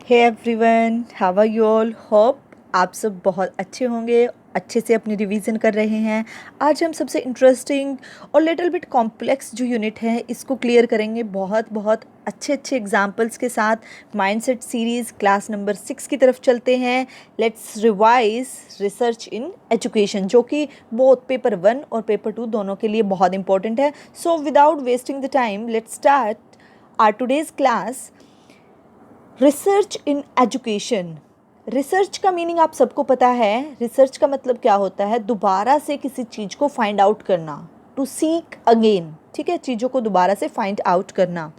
Hey everyone, how are you all? Hope आप सब बहुत अच्छे होंगे, अच्छे से अपनी रिवीजन कर रहे हैं। आज हम सबसे इंटरेस्टिंग और लिटिल बिट कॉम्प्लेक्स जो यूनिट है इसको क्लियर करेंगे बहुत बहुत अच्छे अच्छे एग्जाम्पल्स के साथ। माइंडसेट सीरीज़ क्लास नंबर 6 की तरफ चलते हैं। Let's revise research in education, जो कि बोथ पेपर 1 और पेपर 2 दोनों के लिए बहुत इंपॉर्टेंट है। So without wasting the time let's start our today's class. Research in education. Research का मीनिंग आप सबको पता है। रिसर्च का मतलब क्या होता है? दोबारा से किसी चीज़ को फाइंड आउट करना, टू सीक अगेन। ठीक है, चीज़ों को दोबारा से फाइंड आउट करना।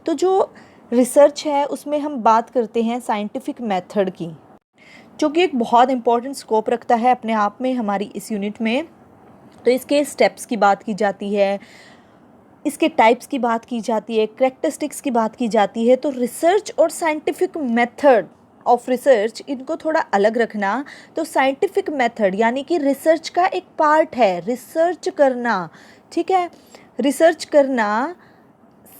तो जो रिसर्च है उसमें हम बात करते हैं साइंटिफिक मेथड की, जो कि एक बहुत इंपॉर्टेंट स्कोप रखता है अपने आप में हमारी इस यूनिट में। तो इसके स्टेप्स की बात की जाती है, इसके टाइप्स की बात की जाती है, करैक्टरिस्टिक्स की बात की जाती है। तो रिसर्च और साइंटिफिक मेथड ऑफ रिसर्च, इनको थोड़ा अलग रखना। तो साइंटिफिक मेथड यानी कि रिसर्च का एक पार्ट है, रिसर्च करना। ठीक है, रिसर्च करना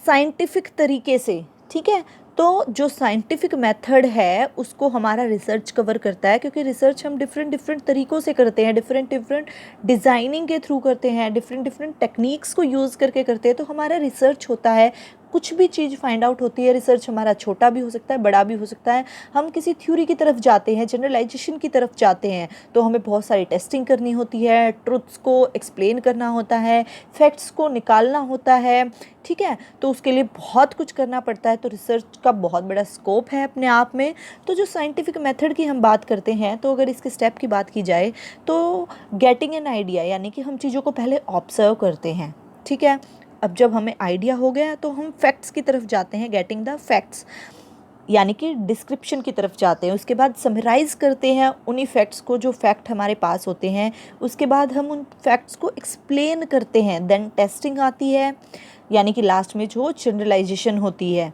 साइंटिफिक तरीके से। ठीक है, तो जो साइंटिफिक मेथड है उसको हमारा रिसर्च कवर करता है, क्योंकि रिसर्च हम डिफरेंट डिफरेंट तरीक़ों से करते हैं, डिफरेंट डिफरेंट डिज़ाइनिंग के थ्रू करते हैं, डिफरेंट डिफरेंट टेक्निक्स को यूज़ करके करते हैं। तो हमारा रिसर्च होता है, कुछ भी चीज़ फाइंड आउट होती है। रिसर्च हमारा छोटा भी हो सकता है, बड़ा भी हो सकता है। हम किसी थ्योरी की तरफ जाते हैं, जनरलाइजेशन की तरफ जाते हैं, तो हमें बहुत सारी टेस्टिंग करनी होती है, ट्रुथ्स को एक्सप्लेन करना होता है, फैक्ट्स को निकालना होता है। ठीक है, तो उसके लिए बहुत कुछ करना पड़ता है। तो रिसर्च का बहुत बड़ा स्कोप है अपने आप में। तो जो साइंटिफिक मेथड की हम बात करते हैं, तो अगर इसके स्टेप की बात की जाए तो गेटिंग एन आइडिया, यानी कि हम चीज़ों को पहले ऑब्जर्व करते हैं। ठीक है, अब जब हमें आइडिया हो गया तो हम फैक्ट्स की तरफ जाते हैं, गेटिंग द फैक्ट्स, यानी कि डिस्क्रिप्शन की तरफ जाते हैं। उसके बाद समराइज़ करते हैं उन्हीं फैक्ट्स को, जो फैक्ट हमारे पास होते हैं। उसके बाद हम उन फैक्ट्स को एक्सप्लेन करते हैं। देन टेस्टिंग आती है, यानी कि लास्ट में जो जनरलाइजेशन होती है।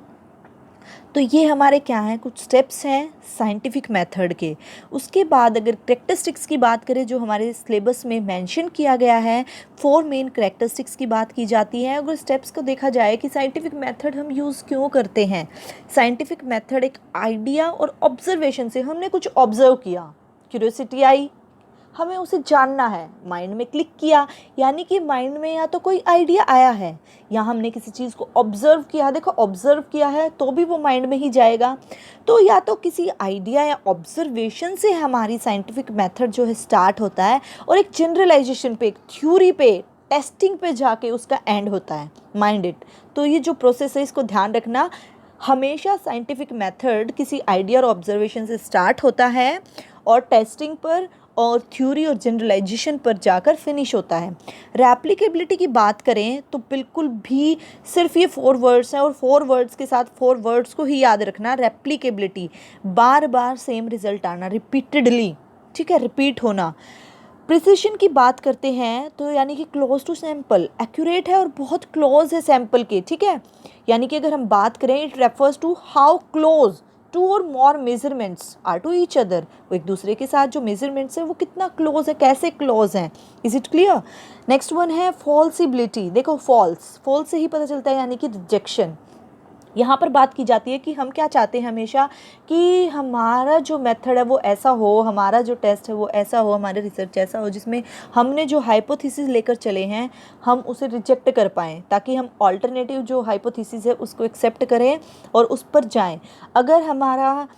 तो ये हमारे क्या हैं, कुछ स्टेप्स हैं साइंटिफिक मेथड के। उसके बाद अगर करैक्टरिस्टिक्स की बात करें, जो हमारे सिलेबस में मेंशन किया गया है, 4 मेन करैक्टरिस्टिक्स की बात की जाती है। अगर स्टेप्स को देखा जाए कि साइंटिफिक मेथड हम यूज़ क्यों करते हैं। साइंटिफिक मेथड एक आइडिया और ऑब्जर्वेशन से, हमने कुछ ऑब्जर्व किया, क्यूरियोसिटी आई, हमें उसे जानना है, माइंड में क्लिक किया, यानी कि माइंड में या तो कोई आइडिया आया है या हमने किसी चीज़ को ऑब्जर्व किया। देखो, ऑब्जर्व किया है तो भी वो माइंड में ही जाएगा। तो या तो किसी आइडिया या ऑब्जर्वेशन से हमारी साइंटिफिक मेथड जो है स्टार्ट होता है, और एक जनरलाइजेशन पे, एक थ्योरी पे, टेस्टिंग पे जाके उसका एंड होता है, माइंड इट। तो ये जो प्रोसेस है इसको ध्यान रखना। हमेशा साइंटिफिक मेथड किसी आइडिया और ऑब्जर्वेशन से स्टार्ट होता है और टेस्टिंग पर और थ्योरी और जनरलाइजेशन पर जाकर फिनिश होता है। रेप्लिकेबिलिटी की बात करें तो बिल्कुल भी सिर्फ ये 4 वर्ड्स हैं, और 4 वर्ड्स के साथ 4 वर्ड्स को ही याद रखना। रेप्लिकेबिलिटी, बार बार सेम रिजल्ट आना, रिपीटेडली। ठीक है, रिपीट होना। प्रिसिशन की बात करते हैं तो यानी कि क्लोज टू सैंपल, एक्यूरेट है और बहुत क्लोज है सैंपल के। ठीक है, यानी कि अगर हम बात करें, it refers to how close 2 और more measurements are to each other. वो एक दूसरे के साथ जो मेजरमेंट्स है वो कितना क्लोज है, कैसे क्लोज हैं। Is it clear? Next one है फॉल्सिबिलिटी। देखो, फॉल्स से ही पता चलता है, यानी कि रिजेक्शन। यहाँ पर बात की जाती है कि हम क्या चाहते हैं हमेशा, कि हमारा जो मेथड है वो ऐसा हो, हमारा जो टेस्ट है वो ऐसा हो, हमारे रिसर्च ऐसा हो जिसमें हमने जो हाइपोथेसिस लेकर चले हैं हम उसे रिजेक्ट कर पाएँ, ताकि हम ऑल्टरनेटिव जो हाइपोथेसिस है उसको एक्सेप्ट करें और उस पर जाएं। अगर हमारा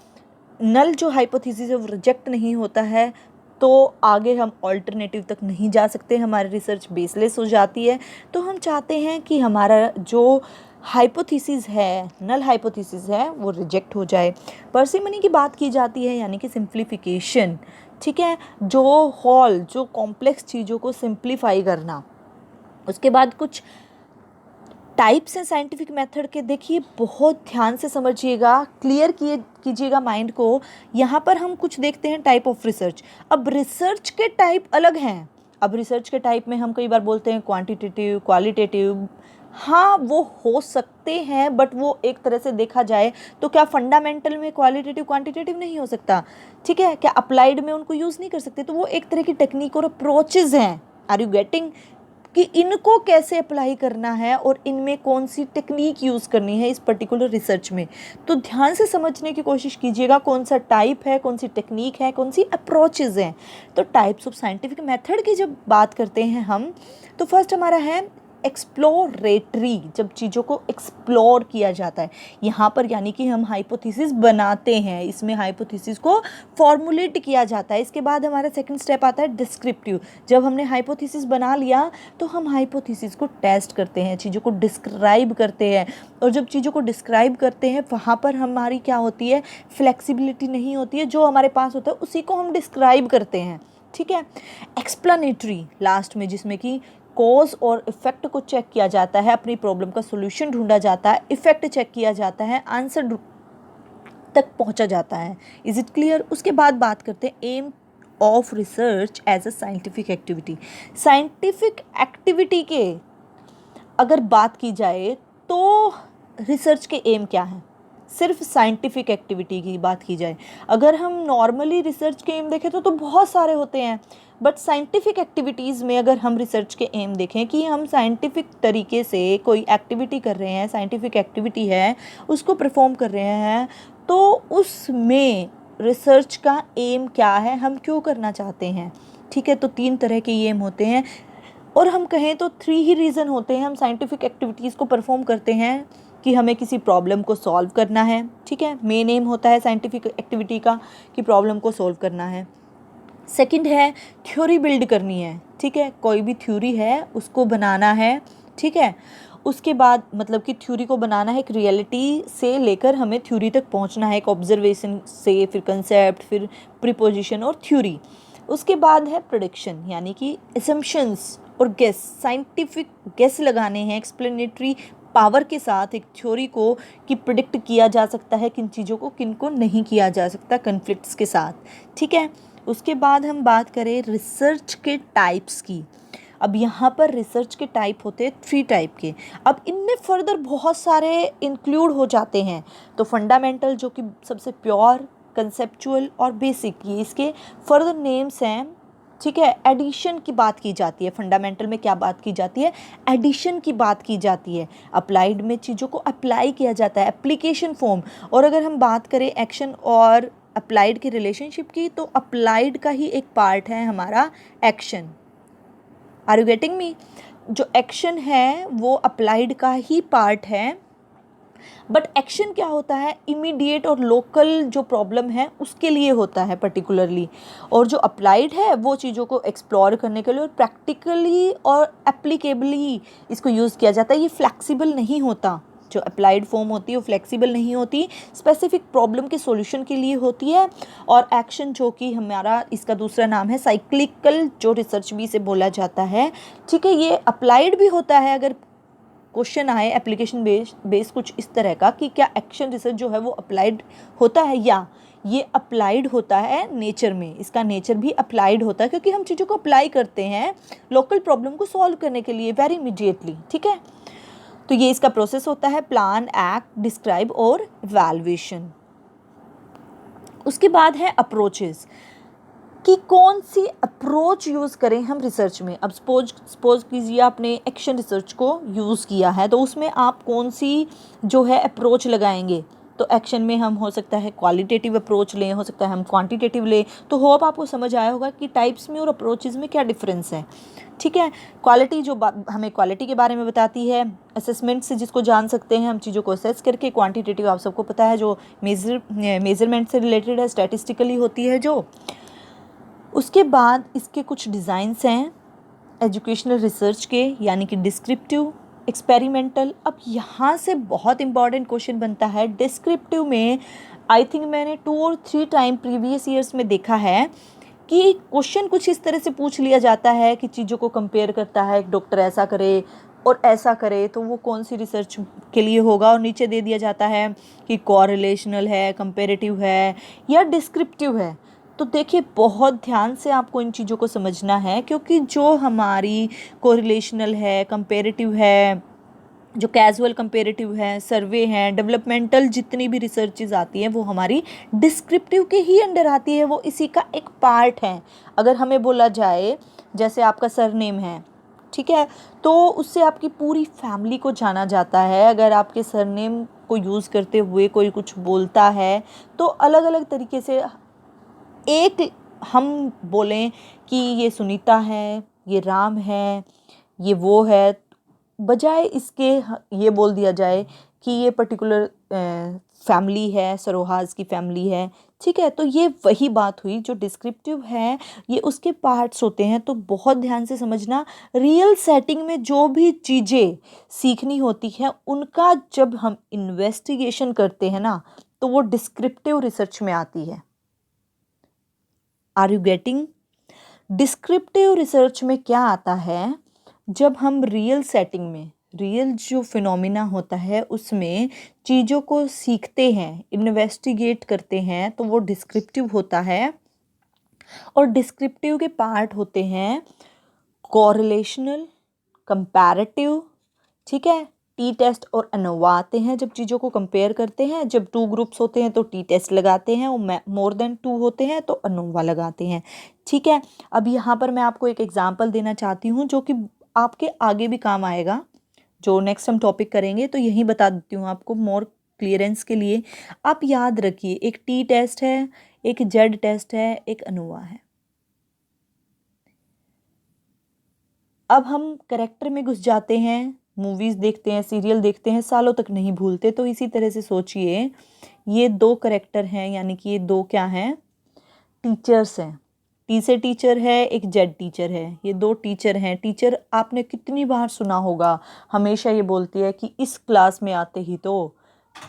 नल जो हाइपोथेसिस है वो रिजेक्ट नहीं होता है तो आगे हम ऑल्टरनेटिव तक नहीं जा सकते, हमारी रिसर्च बेसलेस हो जाती है। तो हम चाहते हैं कि हमारा जो हाइपोथेसिस है, नल हाइपोथेसिस है, वो रिजेक्ट हो जाए। पार्सिमनी की बात की जाती है, यानी कि सिंप्लीफिकेशन। ठीक है, जो कॉम्प्लेक्स चीज़ों को सिंप्लीफाई करना। उसके बाद कुछ टाइप्स हैं साइंटिफिक मेथड के। देखिए, बहुत ध्यान से समझिएगा, क्लियर कीजिएगा माइंड को। यहाँ पर हम कुछ देखते हैं टाइप ऑफ रिसर्च। अब रिसर्च के टाइप अलग हैं। अब रिसर्च के टाइप में हम कई बार बोलते हैं क्वांटिटेटिव, क्वालिटेटिव। हाँ, वो हो सकते हैं, बट वो एक तरह से देखा जाए तो क्या फंडामेंटल में क्वालिटेटिव क्वांटिटेटिव नहीं हो सकता? ठीक है, क्या अप्लाइड में उनको यूज़ नहीं कर सकते? तो वो एक तरह की टेक्निक और अप्रोचेज़ हैं। Are you getting? कि इनको कैसे अप्लाई करना है और इनमें कौन सी टेक्निक यूज़ करनी है इस पर्टिकुलर रिसर्च में। तो ध्यान से समझने की कोशिश कीजिएगा कौन सा टाइप है, कौन सी टेक्निक है, कौन सी अप्रोचेज़ हैं। तो टाइप्स ऑफ साइंटिफिक मेथड की जब बात करते हैं हम, तो फर्स्ट हमारा है एक्सप्लोरेटरी, जब चीज़ों को एक्सप्लोर किया जाता है यहाँ पर, यानी कि हम हाइपोथेसिस बनाते हैं, इसमें हाइपोथेसिस को फॉर्मुलेट किया जाता है। इसके बाद हमारा सेकंड स्टेप आता है डिस्क्रिप्टिव। जब हमने हाइपोथेसिस बना लिया तो हम हाइपोथेसिस को टेस्ट करते हैं, चीज़ों को डिस्क्राइब करते हैं, और जब चीज़ों को डिस्क्राइब करते हैं वहाँ पर हमारी क्या होती है, फ्लेक्सिबिलिटी नहीं होती है, जो हमारे पास होता है उसी को हम डिस्क्राइब करते हैं। ठीक है। एक्सप्लेनेटरी लास्ट में, जिसमें कि कॉज और इफ़ेक्ट को चेक किया जाता है, अपनी प्रॉब्लम का सॉल्यूशन ढूंढा जाता है, इफ़ेक्ट चेक किया जाता है, आंसर तक पहुंचा जाता है। Is it clear. उसके बाद बात करते हैं aim of research as a scientific activity. Scientific activity के अगर बात की जाए तो रिसर्च के एम क्या हैं, सिर्फ साइंटिफिक एक्टिविटी की बात की जाए। अगर हम नॉर्मली रिसर्च के एम देखें तो बहुत सारे होते हैं, बट साइंटिफिक एक्टिविटीज़ में अगर हम रिसर्च के एम देखें कि हम साइंटिफिक तरीके से कोई एक्टिविटी कर रहे हैं, साइंटिफिक एक्टिविटी है उसको परफॉर्म कर रहे हैं, तो उसमें रिसर्च का एम क्या है, हम क्यों करना चाहते हैं। ठीक है। तो 3 तरह के एम होते हैं, और हम कहें तो 3 ही रीज़न होते हैं हम साइंटिफिक एक्टिविटीज़ को परफॉर्म करते हैं, कि हमें किसी प्रॉब्लम को सॉल्व करना है। ठीक है। मेन एम होता है साइंटिफिक एक्टिविटी का कि प्रॉब्लम को सॉल्व करना है। सेकंड है थ्योरी बिल्ड करनी है। ठीक है। कोई भी थ्योरी है उसको बनाना है। ठीक है। उसके बाद मतलब कि थ्योरी को बनाना है, एक रियलिटी से लेकर हमें थ्योरी तक पहुंचना है, एक ऑब्जर्वेशन से, फिर कंसेप्ट, फिर प्रीपोजिशन और थ्योरी। उसके बाद है प्रेडिक्शन, यानी कि असम्पशंस और गेस, साइंटिफिक गेस लगाने हैं एक्सप्लेनेटरी पावर के साथ एक थ्योरी को, कि प्रिडिक्ट किया जा सकता है किन चीज़ों को, किन को नहीं किया जा सकता कन्फ्लिक्ट्स के साथ। ठीक है। उसके बाद हम बात करें रिसर्च के टाइप्स की। अब यहाँ पर रिसर्च के टाइप होते हैं 3 टाइप के। अब इनमें फर्दर बहुत सारे इंक्लूड हो जाते हैं। तो फंडामेंटल, जो कि सबसे प्योर, कंसेप्चुअल और बेसिक, ये इसके फर्दर नेम्स हैं। ठीक है। एडिशन की बात की जाती है, फंडामेंटल में क्या बात की जाती है, एडिशन की बात की जाती है। अप्लाइड में चीज़ों को अप्लाई किया जाता है, एप्लीकेशन फॉर्म। और अगर हम बात करें एक्शन और अप्लाइड की रिलेशनशिप की, तो अप्लाइड का ही एक पार्ट है हमारा action. Are you getting me. जो एक्शन है वो अप्लाइड का ही पार्ट है, बट एक्शन क्या होता है, इमीडिएट और लोकल जो प्रॉब्लम है उसके लिए होता है पर्टिकुलरली, और जो अप्लाइड है वो चीज़ों को एक्सप्लोर करने के लिए और प्रैक्टिकली और एप्लीकेबली इसको यूज़ किया जाता है। ये फ्लेक्सिबल नहीं होता, जो अप्लाइड फॉर्म होती है वो फ्लेक्सिबल नहीं होती, स्पेसिफिक प्रॉब्लम के सॉल्यूशन के लिए होती है। और एक्शन, जो कि हमारा इसका दूसरा नाम है साइक्लिकल, जो रिसर्च भी इसे बोला जाता है। ठीक है। ये अप्लाइड भी होता है, अगर क्वेश्चन आए एप्लीकेशन बेस कुछ इस तरह का कि क्या एक्शन रिसर्च जो है वो अप्लाइड होता है, या ये अप्लाइड होता है नेचर में, इसका नेचर भी अप्लाइड होता है, क्योंकि हम चीज़ों को अप्लाई करते हैं लोकल प्रॉब्लम को सॉल्व करने के लिए वेरी इमीडिएटली। ठीक है। तो ये इसका प्रोसेस होता है, प्लान, एक्ट, डिस्क्राइब और इवैल्यूएशन। उसके बाद है अप्रोचेस, कि कौन सी अप्रोच यूज़ करें हम रिसर्च में। अब सपोज कीजिए आपने एक्शन रिसर्च को यूज़ किया है, तो उसमें आप कौन सी जो है अप्रोच लगाएंगे। तो एक्शन में हम हो सकता है क्वालिटेटिव अप्रोच लें, हो सकता है हम क्वांटिटेटिव लें। तो होप आपको समझ आया होगा कि टाइप्स में और अप्रोचेज़ में क्या डिफरेंस है। ठीक है। क्वालिटी जो हमें क्वालिटी के बारे में बताती है, असेसमेंट से जिसको जान सकते हैं हम चीज़ों को असेस करके। क्वांटिटेटिव आप सबको पता है, जो मेजरमेंट से रिलेटेड है, स्टैटिस्टिकली होती है जो। उसके बाद इसके कुछ डिज़ाइंस हैं एजुकेशनल रिसर्च के, यानी कि डिस्क्रिप्टिव, एक्सपेरिमेंटल। अब यहाँ से बहुत इंपॉर्टेंट क्वेश्चन बनता है डिस्क्रिप्टिव में। आई थिंक मैंने 2 और 3 टाइम प्रीवियस ईयर्स में देखा है कि क्वेश्चन कुछ इस तरह से पूछ लिया जाता है कि चीज़ों को कंपेयर करता है, एक डॉक्टर ऐसा करे और ऐसा करे तो वो कौन सी रिसर्च के लिए होगा, और नीचे दे दिया जाता है कि कोरिलेशनल है, कंपेरेटिव है या डिस्क्रिप्टिव है। तो देखिए बहुत ध्यान से आपको इन चीज़ों को समझना है, क्योंकि जो हमारी कोरिलेशनल है, कंपेरेटिव है, जो कैजुअल कंपेरेटिव है, सर्वे हैं, डेवलपमेंटल जितनी भी रिसर्चेज आती हैं वो हमारी डिस्क्रिप्टिव के ही अंडर आती है, वो इसी का एक पार्ट है। अगर हमें बोला जाए जैसे आपका सरनेम है, ठीक है। तो उससे आपकी पूरी फैमिली को जाना जाता है। अगर आपके सरनेम को यूज़ करते हुए कोई कुछ बोलता है तो अलग अलग तरीके से, एक हम बोलें कि ये सुनीता है, ये राम है, ये वो है, बजाय इसके ये बोल दिया जाए कि ये पर्टिकुलर फैमिली है, सरोहास की फैमिली है। ठीक है, तो ये वही बात हुई। जो डिस्क्रिप्टिव है ये उसके पार्ट्स होते हैं, तो बहुत ध्यान से समझना। रियल सेटिंग में जो भी चीज़ें सीखनी होती हैं उनका जब हम इन्वेस्टिगेशन करते हैं ना, तो वो डिस्क्रिप्टिव रिसर्च में आती है। Are you getting? Descriptive research में क्या आता है, जब हम रियल सेटिंग में, रियल जो फिनोमिना होता है उसमें चीज़ों को सीखते हैं, इन्वेस्टिगेट करते हैं, तो वो डिस्क्रिप्टिव होता है। और डिस्क्रिप्टिव के पार्ट होते हैं कोरिलेशनल, कंपैरेटिव, ठीक है, टी टेस्ट और अनोवा आते हैं जब चीज़ों को कंपेयर करते हैं। जब 2 ग्रुप्स होते हैं तो टी टेस्ट लगाते हैं, और मोर देन 2 होते हैं तो अनोवा लगाते हैं। ठीक है, अब यहाँ पर मैं आपको एक एग्जांपल देना चाहती हूँ जो कि आपके आगे भी काम आएगा। जो नेक्स्ट हम टॉपिक करेंगे तो यही बता देती हूँ आपको मोर क्लियरेंस के लिए। आप याद रखिए, एक टी टेस्ट है, एक जेड टेस्ट है, एक अनोवा है। अब हम करेक्टर में घुस जाते हैं, मूवीज़ देखते हैं, सीरियल देखते हैं, सालों तक नहीं भूलते। तो इसी तरह से सोचिए, ये 2 करेक्टर हैं, यानी कि ये 2 क्या हैं, टीचर्स हैं। टी से टीचर है, एक जेड टीचर है। ये 2 टीचर हैं। टीचर आपने कितनी बार सुना होगा, हमेशा ये बोलती है कि इस क्लास में आते ही तो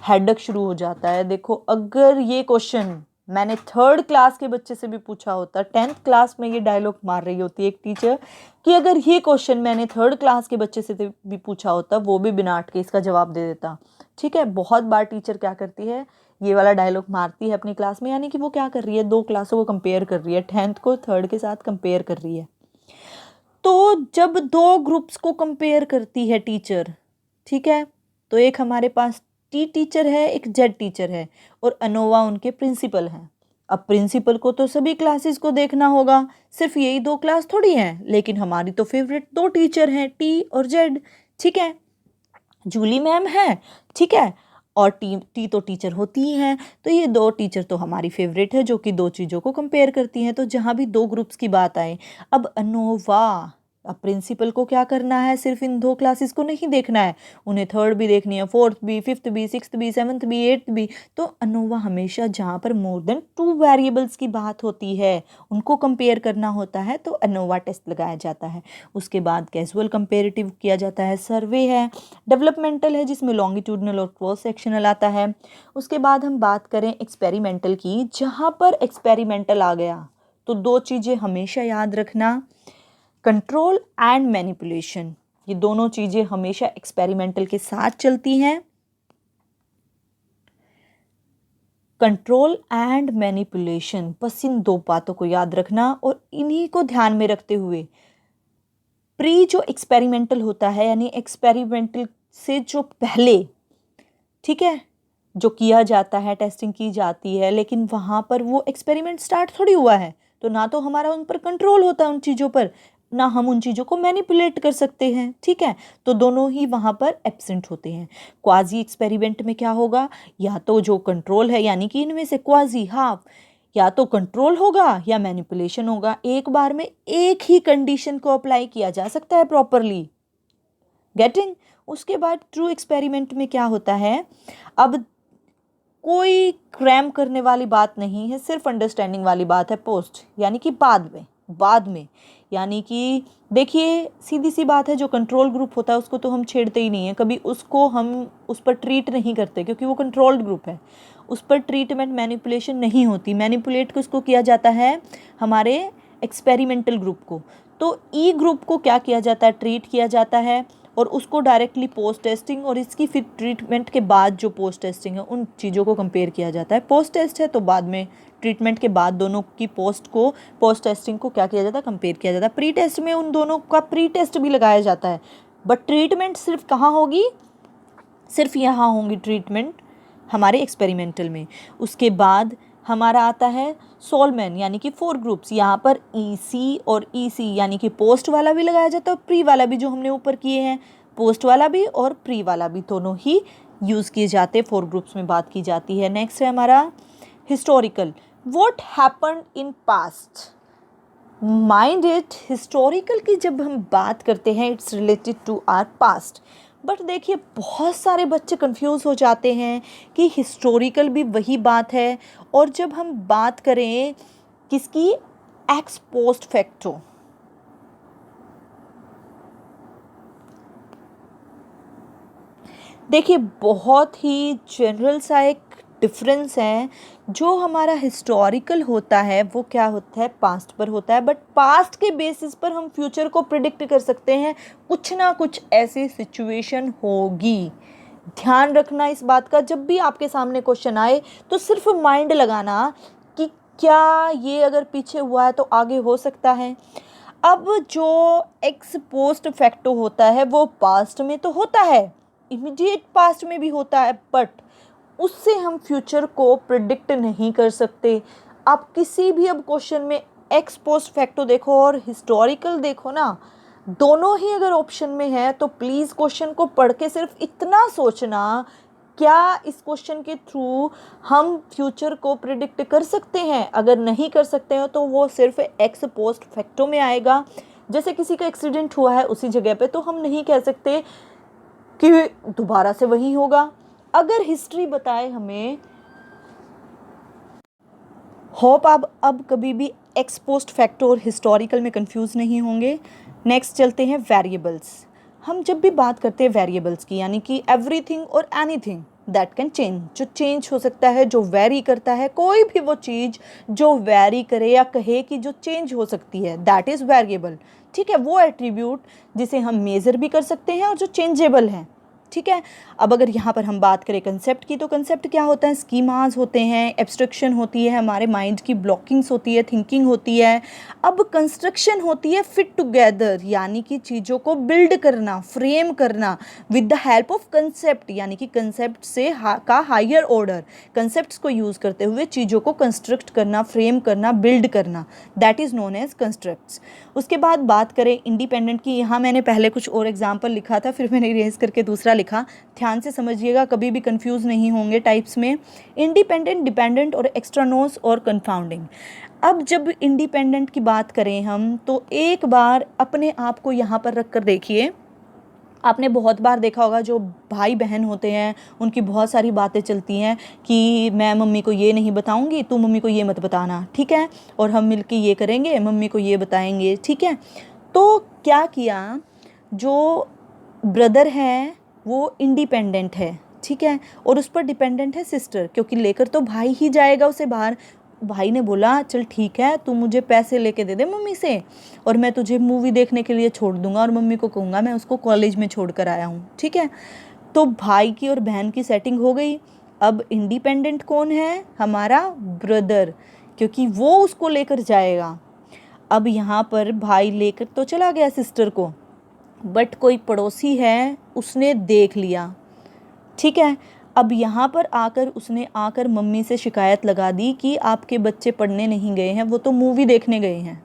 हेडेक शुरू हो जाता है। देखो, अगर ये क्वेश्चन मैंने 3rd क्लास के बच्चे से भी पूछा होता, 10th क्लास में ये डायलॉग मार रही होती है एक टीचर कि अगर ये क्वेश्चन मैंने 3rd क्लास के बच्चे से भी पूछा होता, वो भी बिना अटके इसका जवाब दे देता। ठीक है, बहुत बार टीचर क्या करती है, ये वाला डायलॉग मारती है अपनी क्लास में, यानी कि वो क्या कर रही है, 2 क्लासों को कंपेयर कर रही है, 10th को 3rd के साथ कंपेयर कर रही है। तो जब 2 ग्रुप्स को कंपेयर करती है टीचर, ठीक है, तो एक हमारे पास टी टीचर है, एक जेड टीचर है, और अनोवा उनके प्रिंसिपल हैं। अब प्रिंसिपल को तो सभी क्लासेस को देखना होगा, सिर्फ यही 2 क्लास थोड़ी हैं, लेकिन हमारी तो फेवरेट 2 टीचर हैं, टी और जेड। ठीक है, जूली मैम है, ठीक है, और टी तो टीचर होती ही हैं। तो ये 2 टीचर तो हमारी फेवरेट है, जो कि 2 चीज़ों को कंपेयर करती हैं। तो जहाँ भी 2 ग्रुप्स की बात आए, अब अनोवा, अब प्रिंसिपल को क्या करना है, सिर्फ इन 2 क्लासेस को नहीं देखना है, उन्हें 3rd भी देखनी है, 4th भी, 5th भी, 6th भी, 7th भी, 8th भी। तो अनोवा हमेशा जहाँ पर मोर देन 2 वेरिएबल्स की बात होती है, उनको कंपेयर करना होता है, तो अनोवा टेस्ट लगाया जाता है। उसके बाद कैजुअल कंपेरेटिव किया जाता है, सर्वे है, डेवलपमेंटल है जिसमें लॉन्गिट्यूडनल और क्रॉस सेक्शनल आता है। उसके बाद हम बात करें एक्सपेरिमेंटल की, जहाँ पर एक्सपेरिमेंटल आ गया तो 2 चीज़ें हमेशा याद रखना, कंट्रोल एंड मैनिपुलेशन। ये दोनों चीज़ें हमेशा एक्सपेरिमेंटल के साथ चलती हैं। कंट्रोल एंड मैनिपुलेशन, बस इन 2 बातों को याद रखना, और इन्हीं को ध्यान में रखते हुए प्री जो एक्सपेरिमेंटल होता है, यानी एक्सपेरिमेंटल से जो पहले, ठीक है, जो किया जाता है, टेस्टिंग की जाती है, लेकिन वहाँ पर वो एक्सपेरिमेंट स्टार्ट थोड़ी हुआ है, तो ना तो हमारा उन पर कंट्रोल होता है उन चीज़ों पर, ना हम उन चीज़ों को मैनिपुलेट कर सकते हैं। ठीक है, तो दोनों ही वहाँ पर एब्सेंट होते हैं। क्वाजी एक्सपेरिमेंट में क्या होगा, या तो जो कंट्रोल है, यानी कि इनमें से क्वाजी हाफ, या तो कंट्रोल होगा या मैनिपुलेशन होगा। एक बार में एक ही कंडीशन को अप्लाई किया जा सकता है प्रॉपरली, गेटिंग। उसके बाद ट्रू एक्सपेरिमेंट में क्या होता है, अब कोई क्रैम करने वाली बात नहीं है, सिर्फ अंडरस्टैंडिंग वाली बात है, पोस्ट यानी कि बाद में, यानी कि देखिए सीधी सी बात है, जो कंट्रोल ग्रुप होता है उसको तो हम छेड़ते ही नहीं है कभी, उसको हम उस पर ट्रीट नहीं करते क्योंकि वो कंट्रोल्ड ग्रुप है, उस पर ट्रीटमेंट मैनिपुलेशन नहीं होती। मैनिपुलेट किसको किया जाता है, हमारे एक्सपेरिमेंटल ग्रुप को। तो ई ग्रुप को क्या किया जाता है, ट्रीट किया जाता है, और उसको डायरेक्टली पोस्ट टेस्टिंग और इसकी फिर ट्रीटमेंट के बाद जो पोस्ट टेस्टिंग है उन चीज़ों को कंपेयर किया जाता है। पोस्ट टेस्ट है तो बाद में ट्रीटमेंट के बाद दोनों की पोस्ट टेस्टिंग को क्या किया जाता है, कंपेयर किया जाता है। प्री टेस्ट में उन दोनों का प्री टेस्ट भी लगाया जाता है, बट ट्रीटमेंट सिर्फ कहाँ होगी, सिर्फ यहाँ होंगी ट्रीटमेंट हमारे एक्सपेरिमेंटल में। उसके बाद हमारा आता है सोलमैन यानी कि 4 ग्रुप्स। यहाँ पर ईसी और ईसी यानी कि पोस्ट वाला भी लगाया जाता है और प्री वाला भी, जो हमने ऊपर किए हैं, पोस्ट वाला भी और प्री वाला भी, दोनों ही यूज़ किए जाते हैं। 4 ग्रुप्स में बात की जाती है। नेक्स्ट है हमारा historical. What happened in past, mind it. Historical की जब हम बात करते हैं it's related to our past. But देखिए बहुत सारे बच्चे कंफ्यूज हो जाते हैं कि हिस्टोरिकल भी वही बात है, और जब हम बात करें किसकी, एक्स पोस्ट फैक्टो। देखिए बहुत ही जनरल सा एक डिफरेंस है। जो हमारा हिस्टोरिकल होता है वो क्या होता है, पास्ट पर होता है, बट पास्ट के बेसिस पर हम फ्यूचर को प्रिडिक्ट कर सकते हैं। कुछ ना कुछ ऐसी सिचुएशन होगी। ध्यान रखना इस बात का, जब भी आपके सामने क्वेश्चन आए तो सिर्फ माइंड लगाना कि क्या ये अगर पीछे हुआ है तो आगे हो सकता है। अब जो एक्स पोस्ट फैक्टो होता है वो पास्ट में तो होता है, इमीडिएट पास्ट में भी होता है, बट उससे हम फ्यूचर को प्रिडिक्ट नहीं कर सकते। आप किसी भी अब क्वेश्चन में एक्स पोस्ट फैक्टो देखो और हिस्टोरिकल देखो ना, दोनों ही अगर ऑप्शन में है तो प्लीज़ क्वेश्चन को पढ़ के सिर्फ इतना सोचना, क्या इस क्वेश्चन के थ्रू हम फ्यूचर को प्रिडिक्ट कर सकते हैं। अगर नहीं कर सकते हैं तो वो सिर्फ एक्स पोस्ट फैक्टो में आएगा। जैसे किसी का एक्सीडेंट हुआ है उसी जगह पे, तो हम नहीं कह सकते कि दोबारा से वही होगा। अगर हिस्ट्री बताए हमें, होप आप अब कभी भी एक्स पोस्ट फैक्टो और हिस्टोरिकल में कंफ्यूज नहीं होंगे। नेक्स्ट चलते हैं वेरिएबल्स। हम जब भी बात करते हैं वेरिएबल्स की, यानी कि एवरीथिंग और एनीथिंग दैट कैन चेंज, जो चेंज हो सकता है, जो वेरी करता है, कोई भी वो चीज़ जो वेरी करे या कहे कि जो चेंज हो सकती है, दैट इज़ वेरिएबल। ठीक है, वो एट्रीब्यूट जिसे हम मेज़र भी कर सकते हैं और जो चेंजेबल है। ठीक है, अब अगर यहाँ पर हम बात करें कंसेप्ट की, तो कंसेप्ट क्या होता है, स्कीमाज होते हैं, एब्स्ट्रक्शन होती है, हमारे माइंड की ब्लॉकिंग्स होती है, थिंकिंग होती है। अब कंस्ट्रक्शन होती है फिट टुगेदर, यानी कि चीज़ों को बिल्ड करना, फ्रेम करना with the help of concept, यानी कि कंसेप्ट से का हायर ऑर्डर, कंसेप्ट्स को यूज़ करते हुए चीज़ों को कंस्ट्रक्ट करना, फ्रेम करना, बिल्ड करना, that is known as constructs. उसके बाद बात करें इंडिपेंडेंट की, यहाँ मैंने पहले कुछ और एग्जाम्पल लिखा था, फिर मैंने इरेज करके दूसरा लिखा, ध्यान से समझिएगा, कभी भी कंफ्यूज नहीं होंगे टाइप्स में। इंडिपेंडेंट, डिपेंडेंट और एक्सट्रानोस और कंफाउंडिंग। अब जब इंडिपेंडेंट की बात करें हम, तो एक बार अपने आप को यहाँ पर रख कर देखिए। आपने बहुत बार देखा होगा जो भाई बहन होते हैं उनकी बहुत सारी बातें चलती हैं कि मैं मम्मी को ये नहीं बताऊंगी, तू मम्मी को ये मत बताना, ठीक है, और हम मिलके ये करेंगे, मम्मी को ये बताएंगे, ठीक है। तो क्या किया, जो ब्रदर है वो इंडिपेंडेंट है, ठीक है, और उस पर डिपेंडेंट है सिस्टर, क्योंकि लेकर तो भाई ही जाएगा उसे बाहर। भाई ने बोला चल ठीक है, तू मुझे पैसे लेके दे दे मम्मी से, और मैं तुझे मूवी देखने के लिए छोड़ दूंगा, और मम्मी को कहूँगा मैं उसको कॉलेज में छोड़ कर आया हूँ, ठीक है। तो भाई की और बहन की सेटिंग हो गई। अब इंडिपेंडेंट कौन है, हमारा ब्रदर, क्योंकि वो उसको लेकर जाएगा। अब यहाँ पर भाई लेकर तो चला गया सिस्टर को, बट कोई पड़ोसी है उसने देख लिया, ठीक है। अब यहाँ पर आकर उसने आकर मम्मी से शिकायत लगा दी कि आपके बच्चे पढ़ने नहीं गए हैं, वो तो मूवी देखने गए हैं।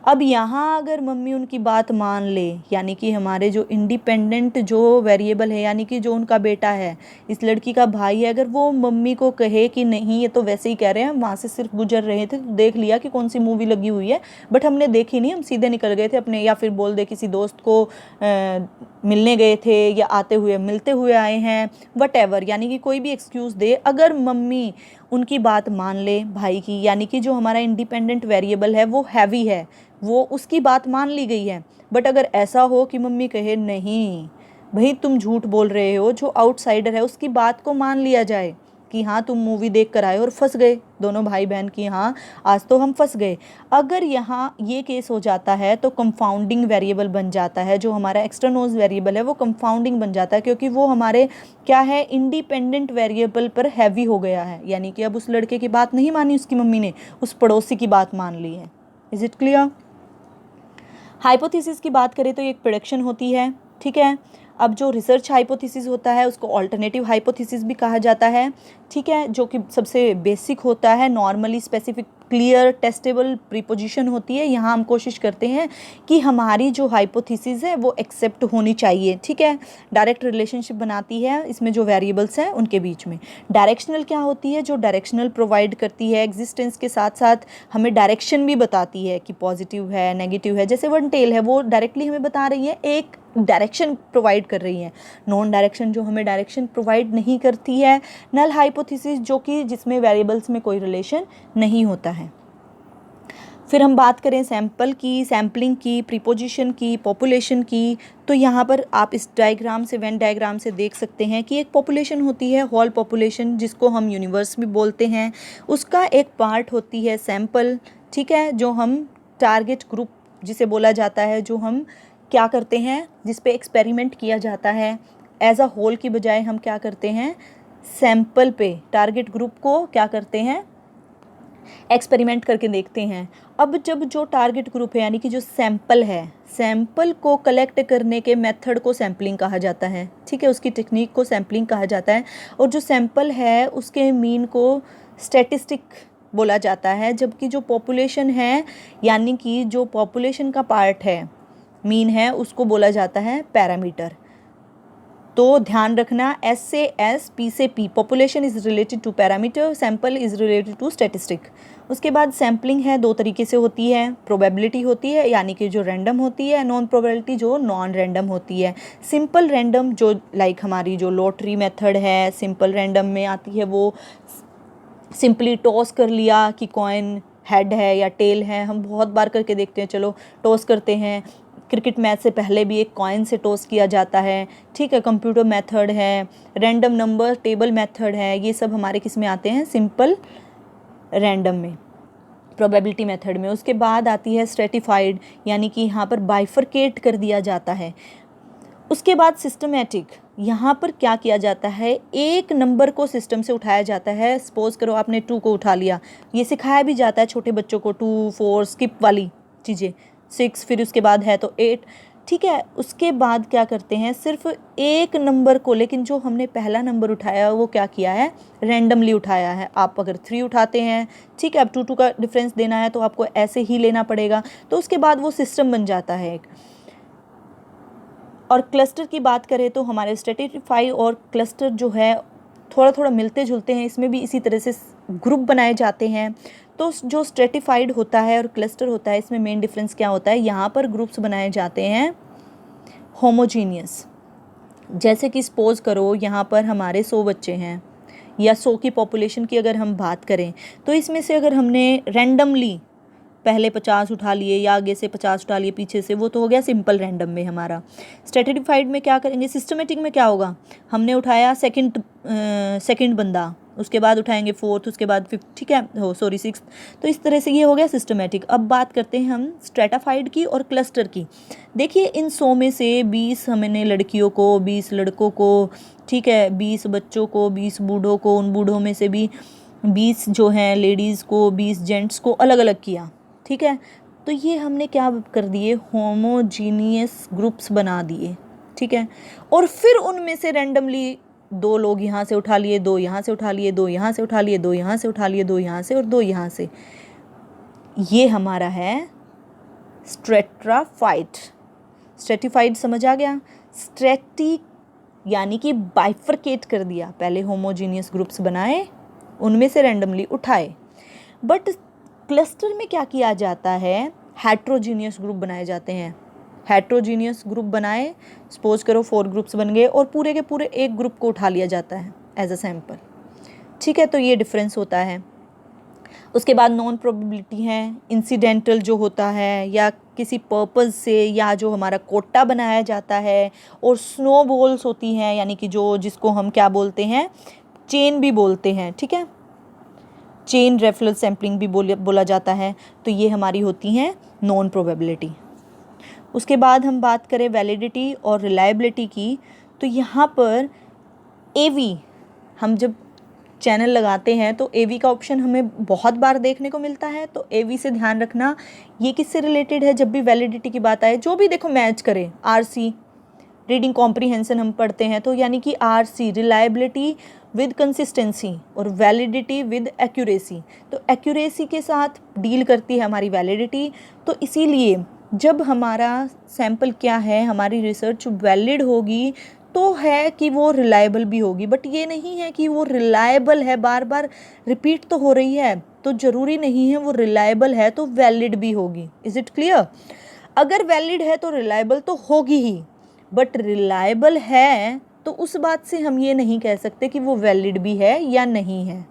अब यहाँ अगर मम्मी उनकी बात मान ले, यानी कि हमारे जो इंडिपेंडेंट जो वेरिएबल है, यानी कि जो उनका बेटा है, इस लड़की का भाई है, अगर वो मम्मी को कहे कि नहीं ये तो वैसे ही कह रहे हैं, वहाँ से सिर्फ गुजर रहे थे तो देख लिया कि कौन सी मूवी लगी हुई है, बट हमने देखी नहीं, हम सीधे निकल गए थे अपने, या फिर बोल दे किसी दोस्त को मिलने गए थे या आते हुए मिलते हुए आए हैं, वट एवर, यानी कि कोई भी एक्सक्यूज़ दे, अगर मम्मी उनकी बात मान ले भाई की, यानी कि जो हमारा इंडिपेंडेंट वेरिएबल है वो हैवी है, वो उसकी बात मान ली गई है। बट अगर ऐसा हो कि मम्मी कहे नहीं भाई तुम झूठ बोल रहे हो, जो आउटसाइडर है उसकी बात को मान लिया जाए कि हाँ तुम मूवी देख कर आए और फंस गए, दोनों भाई बहन की, हाँ आज तो हम फंस गए। अगर यहाँ ये केस हो जाता है तो कंफाउंडिंग वेरिएबल बन जाता है, जो हमारा एक्सटर्नोज वेरिएबल है वो कंफाउंडिंग बन जाता है, क्योंकि वो हमारे क्या है, इंडिपेंडेंट वेरिएबल पर हैवी हो गया है, यानी कि अब उस लड़के की बात नहीं मानी उसकी मम्मी ने, उस पड़ोसी की बात मान ली है। Is it clear. हाइपोथेसिस की बात करें तो एक प्रेडिक्शन होती है, ठीक है। अब जो रिसर्च हाइपोथेसिस होता है उसको ऑल्टरनेटिव हाइपोथेसिस भी कहा जाता है, ठीक है, जो कि सबसे बेसिक होता है, normally specific clear testable preposition होती है। यहाँ हम कोशिश करते हैं कि हमारी जो हाइपोथेसिस है वो एक्सेप्ट होनी चाहिए, ठीक है, डायरेक्ट रिलेशनशिप बनाती है इसमें जो वेरिएबल्स हैं उनके बीच में। डायरेक्शनल क्या होती है, जो डायरेक्शनल प्रोवाइड करती है एग्जिस्टेंस के साथ साथ हमें डायरेक्शन भी बताती है कि पॉजिटिव है नेगेटिव है, जैसे वन टेल है वो डायरेक्टली हमें बता रही है, एक डायरेक्शन प्रोवाइड कर रही है। नॉन डायरेक्शन जो हमें डायरेक्शन प्रोवाइड नहीं करती है। नल हाइपोथेसिस जो कि जिसमें वेरिएबल्स में कोई रिलेशन नहीं होता है। फिर हम बात करें सैंपल की, सैम्पलिंग की, प्रीपोजिशन की, पॉपुलेशन की, तो यहाँ पर आप इस डायग्राम से, वेन डायग्राम से देख सकते हैं कि एक पॉपुलेशन होती है, होल पॉपुलेशन, जिसको हम यूनिवर्स भी बोलते हैं। उसका एक पार्ट होती है सैंपल, ठीक है, जो हम टारगेट ग्रुप जिसे बोला जाता है, जो हम क्या करते हैं, जिस पे एक्सपेरिमेंट किया जाता है। एज अ होल की बजाय हम क्या करते हैं, सैंपल पे टारगेट ग्रुप को क्या करते हैं, एक्सपेरिमेंट करके देखते हैं। अब जब जो टारगेट ग्रुप है यानी कि जो सैंपल है, सैंपल को कलेक्ट करने के मेथड को सैम्पलिंग कहा जाता है, ठीक है, उसकी टेक्निक को सैम्पलिंग कहा जाता है। और जो सैंपल है उसके मीन को स्टैटिस्टिक बोला जाता है, जबकि जो पॉपुलेशन है यानी कि जो पॉपुलेशन का पार्ट है, मीन है, उसको बोला जाता है पैरामीटर। तो ध्यान रखना, एस से एस, पी से P, population is related to parameter, sample is related to statistic. उसके बाद सैम्पलिंग है, दो तरीके से होती है, प्रोबेबिलिटी होती है यानी कि जो रैंडम होती है, नॉन प्रोबेबिलिटी जो नॉन रैंडम होती है। सिंपल रैंडम जो लाइक हमारी जो लॉटरी मेथड है, सिंपल रैंडम में आती है, वो सिंपली टॉस कर लिया कि कॉइन हेड है या टेल है। हम बहुत बार करके देखते हैं, चलो टॉस करते हैं। क्रिकेट मैच से पहले भी एक कॉइन से टॉस किया जाता है, ठीक है, कंप्यूटर मेथड है, रैंडम नंबर टेबल मेथड है, ये सब हमारे किस में आते हैं, सिंपल रैंडम में, प्रोबेबिलिटी मेथड में। उसके बाद आती है स्ट्रेटिफाइड, यानी कि यहाँ पर बाइफरकेट कर दिया जाता है। उसके बाद सिस्टमेटिक, यहाँ पर क्या किया जाता है, एक नंबर को सिस्टम से उठाया जाता है। सपोज करो आपने 2 को उठा लिया, ये सिखाया भी जाता है छोटे बच्चों को, 2 4 स्किप वाली चीज़ें, 6, फिर उसके बाद है तो 8, ठीक है। उसके बाद क्या करते हैं, सिर्फ एक नंबर को, लेकिन जो हमने पहला नंबर उठाया वो क्या किया है, रैंडमली उठाया है। आप अगर 3 उठाते हैं, ठीक है, अब 2 2 का डिफरेंस देना है तो आपको ऐसे ही लेना पड़ेगा। तो उसके बाद वो सिस्टम बन जाता है एक। और क्लस्टर की बात करें तो हमारे स्ट्रेटिफाई और क्लस्टर जो है थोड़ा थोड़ा मिलते जुलते हैं, इसमें भी इसी तरह से ग्रुप बनाए जाते हैं। तो जो स्ट्रेटिफाइड होता है और क्लस्टर होता है, इसमें मेन डिफरेंस क्या होता है, यहाँ पर ग्रुप्स बनाए जाते हैं होमोजीनियस। जैसे कि सपोज करो यहाँ पर हमारे 100 बच्चे हैं, या 100 की पॉपुलेशन की अगर हम बात करें, तो इसमें से अगर हमने रैंडमली पहले 50 उठा लिए या आगे से 50 उठा लिए पीछे से, वो तो हो गया सिंपल रैंडम में हमारा। स्ट्रेटिफाइड में क्या करेंगे, सिस्टमेटिक में क्या होगा, हमने उठाया सेकंड बंदा, उसके बाद उठाएंगे 4th, उसके बाद 5th, ठीक है, 6th। तो इस तरह से ये हो गया सिस्टमेटिक। अब बात करते हैं हम स्ट्रेटाफाइड की और क्लस्टर की। देखिए इन 100 में से 20 हमने लड़कियों को, 20 लड़कों को, ठीक है, 20 बच्चों को, 20 बूढ़ों को, उन बूढ़ों में से भी 20 जो हैं लेडीज़ को, 20 जेंट्स को अलग अलग किया, ठीक है। तो ये हमने क्या कर दिए, होमोजीनियस ग्रुप्स बना दिए, ठीक है। और फिर उनमें से रैंडमली 2 लोग यहाँ से उठा लिए, 2 यहाँ से उठा लिए, 2 यहाँ से उठा लिए, 2 यहाँ से उठा लिए, 2 यहाँ से और 2 यहाँ से। ये हमारा है स्ट्रेटिफाइड। स्ट्रेटिफाइड समझ आ गया। स्ट्रेटी यानी कि बाइफरकेट कर दिया, पहले होमोजीनियस ग्रुप्स बनाए, उनमें से रैंडमली उठाए। बट क्लस्टर में क्या किया जाता है, हेट्रोजीनियस ग्रुप बनाए जाते हैं। हेट्रोजीनियस ग्रुप बनाए, सपोज करो 4 ग्रुप्स बन गए और पूरे के पूरे एक ग्रुप को उठा लिया जाता है एज अ सैंपल, ठीक है। तो ये डिफरेंस होता है। उसके बाद नॉन प्रोबेबिलिटी है, इंसिडेंटल जो होता है या किसी पर्पस से, या जो हमारा कोटा बनाया जाता है। और स्नोबॉल्स होती हैं, यानी कि जो जिसको हम क्या बोलते हैं, चेन भी बोलते हैं, ठीक है, चेन रेफरल सैम्पलिंग भी बोला जाता है। तो ये हमारी होती हैं नॉन प्रोबेबिलिटी। उसके बाद हम बात करें वैलिडिटी और रिलायबिलिटी की, तो यहाँ पर एवी, हम जब चैनल लगाते हैं तो एवी का ऑप्शन हमें बहुत बार देखने को मिलता है। तो एवी से ध्यान रखना ये किससे रिलेटेड है, जब भी वैलिडिटी की बात आए, जो भी देखो मैच करे, आरसी, रीडिंग कॉम्प्रीहेंशन हम पढ़ते हैं, तो यानी कि RC रिलायबिलिटी विद कंसिस्टेंसी और वैलिडिटी विद एक्यूरेसी। तो एक्यूरेसी के साथ डील करती है हमारी वैलिडिटी। तो इसीलिए जब हमारा सैंपल क्या है, हमारी रिसर्च वैलिड होगी तो है कि वो रिलायबल भी होगी। बट ये नहीं है कि वो रिलायबल है, बार बार रिपीट तो हो रही है तो ज़रूरी नहीं है वो रिलायबल है तो वैलिड भी होगी। Is it clear? अगर वैलिड है तो रिलायबल तो होगी ही, बट रिलायबल है तो उस बात से हम ये नहीं कह सकते कि वो वैलिड भी है या नहीं है।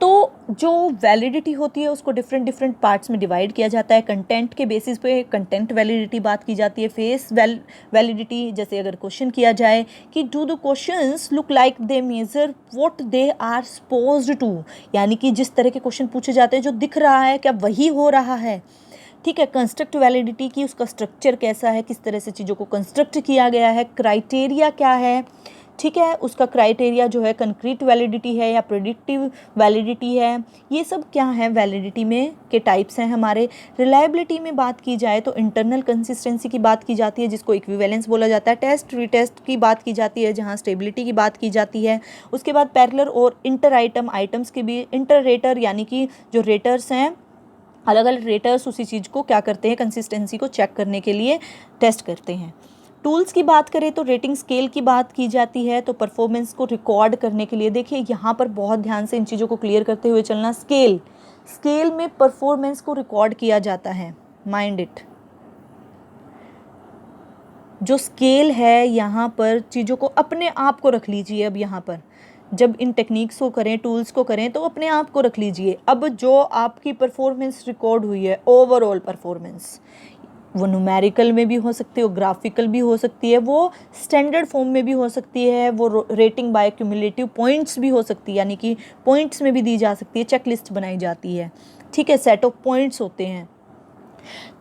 तो जो वैलिडिटी होती है उसको डिफरेंट डिफरेंट पार्ट्स में डिवाइड किया जाता है। कंटेंट के बेसिस पे कंटेंट वैलिडिटी बात की जाती है। फेस वैलिडिटी, जैसे अगर क्वेश्चन किया जाए कि do the questions look like they measure what they are supposed to, यानी कि जिस तरह के क्वेश्चन पूछे जाते हैं जो दिख रहा है क्या वही हो रहा है। ठीक है। कंस्ट्रक्ट वैलिडिटी की उसका स्ट्रक्चर कैसा है, किस तरह से चीज़ों को कंस्ट्रक्ट किया गया है, क्राइटेरिया क्या है। ठीक है। उसका क्राइटेरिया जो है कंक्रीट वैलिडिटी है या प्रेडिक्टिव वैलिडिटी है, ये सब क्या है वैलिडिटी में के टाइप्स हैं हमारे। रिलायबिलिटी में बात की जाए तो इंटरनल कंसिस्टेंसी की बात की जाती है जिसको इक्विवेलेंस बोला जाता है। टेस्ट रीटेस्ट की बात की जाती है जहाँ स्टेबिलिटी की बात की जाती है। उसके बाद पैरेलल और इंटर आइटम्स के भी इंटर रेटर, यानी कि जो रेटर्स हैं, अलग अलग रेटर्स उसी चीज़ को क्या करते हैं, कंसिस्टेंसी को चेक करने के लिए टेस्ट करते हैं। टूल्स की बात करें तो रेटिंग स्केल की बात की जाती है, तो परफॉर्मेंस को रिकॉर्ड करने के लिए देखिए यहाँ पर बहुत ध्यान से इन चीज़ों को क्लियर करते हुए चलना। स्केल में परफॉर्मेंस को रिकॉर्ड किया जाता है, माइंड इट। जो स्केल है यहाँ पर चीज़ों को अपने आप को रख लीजिए। अब यहाँ पर जब इन टेक्निक्स को करें, टूल्स को करें तो अपने आप को रख लीजिए। अब जो आपकी परफॉर्मेंस रिकॉर्ड हुई है, ओवरऑल परफॉर्मेंस, वो न्यूमेरिकल में भी हो सकती है, वो ग्राफिकल भी हो सकती है, वो स्टैंडर्ड फॉर्म में भी हो सकती है, वो रेटिंग बाय क्यूमुलेटिव पॉइंट्स भी हो सकती है, यानी कि पॉइंट्स में भी दी जा सकती है, चेकलिस्ट बनाई जाती है। ठीक है। सेट ऑफ पॉइंट्स होते हैं।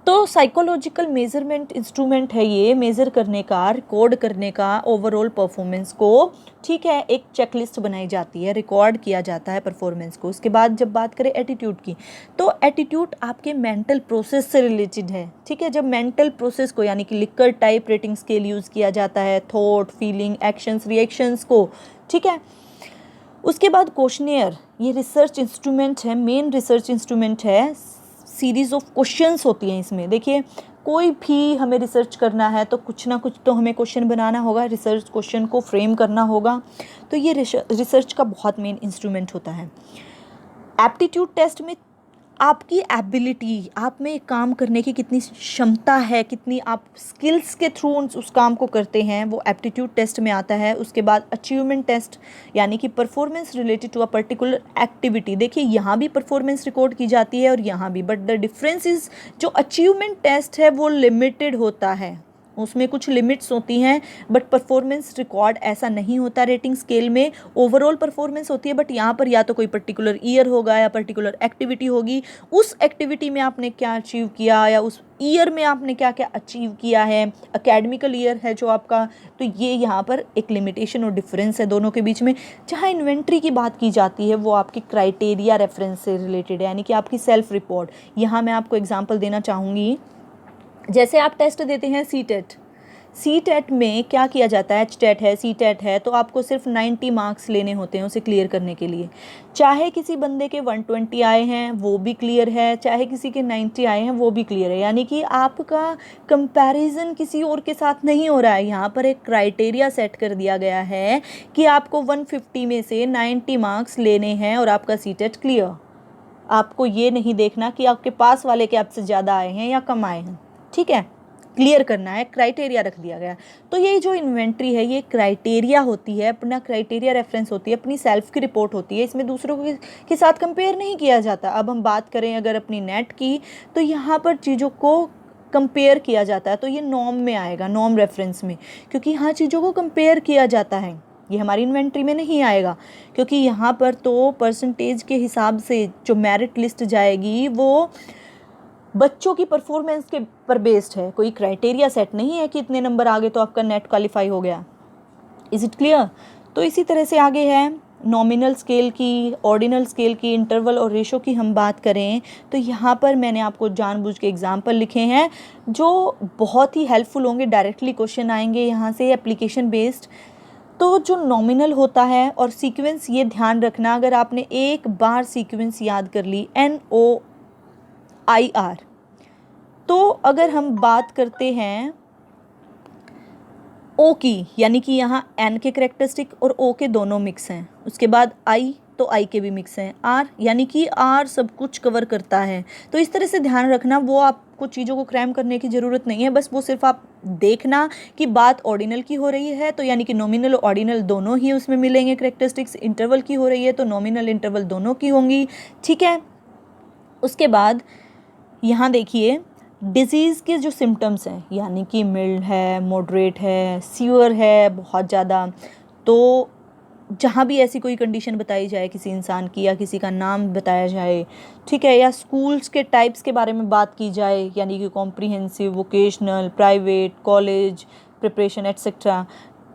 तो साइकोलॉजिकल मेजरमेंट इंस्ट्रूमेंट है ये, मेज़र करने का, रिकॉर्ड करने का ओवरऑल परफॉर्मेंस को। ठीक है। एक चेकलिस्ट बनाई जाती है, रिकॉर्ड किया जाता है परफॉर्मेंस को। उसके बाद जब बात करें एटीट्यूड की, तो एटीट्यूड आपके मेंटल प्रोसेस से रिलेटेड है। ठीक है। जब मेंटल प्रोसेस को, यानी कि liquor type rating scale use किया जाता है थॉट, फीलिंग, एक्शंस, रिएक्शंस को। ठीक है। उसके बाद क्वेश्चनियर, ये रिसर्च इंस्ट्रूमेंट है, मेन रिसर्च इंस्ट्रूमेंट है। सीरीज़ ऑफ क्वेश्चंस होती हैं इसमें। देखिए कोई भी हमें रिसर्च करना है तो कुछ ना कुछ तो हमें क्वेश्चन बनाना होगा, रिसर्च क्वेश्चन को फ्रेम करना होगा। तो ये रिसर्च का बहुत मेन इंस्ट्रूमेंट होता है। एप्टीट्यूड टेस्ट में आपकी एबिलिटी, आप में काम करने की कितनी क्षमता है, कितनी आप स्किल्स के थ्रू उस काम को करते हैं, वो एप्टीट्यूड टेस्ट में आता है। उसके बाद अचीवमेंट टेस्ट, यानी कि performance related to a particular activity. देखिए यहाँ भी परफॉर्मेंस रिकॉर्ड की जाती है और यहाँ भी, बट द डिफरेंस इज जो अचीवमेंट टेस्ट है वो लिमिटेड होता है, उसमें कुछ लिमिट्स होती हैं। बट परफॉर्मेंस रिकॉर्ड ऐसा नहीं होता। रेटिंग स्केल में ओवरऑल परफॉर्मेंस होती है, बट यहाँ पर या तो कोई पर्टिकुलर ईयर होगा या पर्टिकुलर एक्टिविटी होगी, उस एक्टिविटी में आपने क्या अचीव किया या उस ईयर में आपने क्या क्या अचीव किया है, अकेडमिकल ईयर है जो आपका। तो ये यहाँ पर एक लिमिटेशन और डिफरेंस है दोनों के बीच में। जहाँ इन्वेंट्री की बात की जाती है वो आपकी क्राइटेरिया रेफरेंस से रिलेटेड है, यानी कि आपकी सेल्फ रिपोर्ट। यहाँ मैं आपको एग्जाम्पल देना चाहूँगी। जैसे आप टेस्ट देते हैं सी टेट में क्या किया जाता है, टेट है, सी टेट है, तो आपको सिर्फ 90 मार्क्स लेने होते हैं उसे क्लियर करने के लिए। चाहे किसी बंदे के 120 आए हैं वो भी क्लियर है, चाहे किसी के 90 आए हैं वो भी क्लियर है, यानी कि आपका कंपैरिजन किसी और के साथ नहीं हो रहा है। यहाँ पर एक क्राइटेरिया सेट कर दिया गया है कि आपको 150 में से 90 मार्क्स लेने हैं और आपका सी टेट क्लियर। आपको ये नहीं देखना कि आपके पास वाले के आपसे ज़्यादा आए हैं या कम आए हैं। ठीक है। क्लियर करना है, क्राइटेरिया रख दिया गया। तो ये जो इन्वेंट्री है ये क्राइटेरिया होती है, अपना क्राइटेरिया रेफरेंस होती है, अपनी सेल्फ की रिपोर्ट होती है। इसमें दूसरों के साथ कंपेयर नहीं किया जाता। अब हम बात करें अगर अपनी नेट की, तो यहाँ पर चीज़ों को कंपेयर किया जाता है, तो ये नॉर्म में आएगा, नॉर्म रेफरेंस में, क्योंकि यहाँ चीज़ों को कंपेयर किया जाता है। ये हमारी इन्वेंट्री में नहीं आएगा, क्योंकि यहाँ पर तो परसेंटेज के हिसाब से जो मेरिट लिस्ट जाएगी वो बच्चों की परफॉर्मेंस के पर बेस्ड है। कोई क्राइटेरिया सेट नहीं है कि इतने नंबर आ गए तो आपका नेट क्वालिफाई हो गया। Is it clear? तो इसी तरह से आगे है नॉमिनल स्केल की, ऑर्डिनल स्केल की, इंटरवल और रेशो की हम बात करें तो यहाँ पर मैंने आपको जानबूझ के एग्जाम्पल लिखे हैं जो बहुत ही हेल्पफुल होंगे, डायरेक्टली क्वेश्चन आएंगे यहाँ से एप्लीकेशन बेस्ड। तो जो नॉमिनल होता है और सीक्वेंस, ये ध्यान रखना, अगर आपने एक बार सीक्वेंस याद कर ली NOIR, तो अगर हम बात करते हैं ओ की, यानी कि यहाँ एन के करेक्टरिस्टिक और ओ के दोनों मिक्स हैं, उसके बाद आई तो आई के भी मिक्स हैं, आर यानी कि आर सब कुछ कवर करता है। तो इस तरह से ध्यान रखना, वो आपको चीज़ों को क्रैम करने की ज़रूरत नहीं है, बस वो सिर्फ आप देखना कि बात ऑर्डिनल की हो रही है तो यानी कि नॉमिनल और ऑर्डिनल दोनों ही उसमें मिलेंगे करेक्टरिस्टिक्स, इंटरवल की हो रही है तो नॉमिनल इंटरवल दोनों की होंगी, ठीक है। उसके बाद यहाँ देखिए डिजीज़ के जो सिम्टम्स हैं, यानी कि मिल्ड है, मॉडरेट है, सीवियर है बहुत ज़्यादा, तो जहाँ भी ऐसी कोई कंडीशन बताई जाए किसी इंसान की या किसी का नाम बताया जाए, ठीक है, या स्कूल्स के टाइप्स के बारे में बात की जाए, यानी कि comprehensive, vocational, private, college preparation etcetera,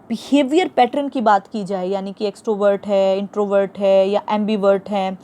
behaviour pattern की बात की जाए, यानी कि एक्सट्रोवर्ट है, इंट्रोवर्ट है या एम्बीवर्ट है,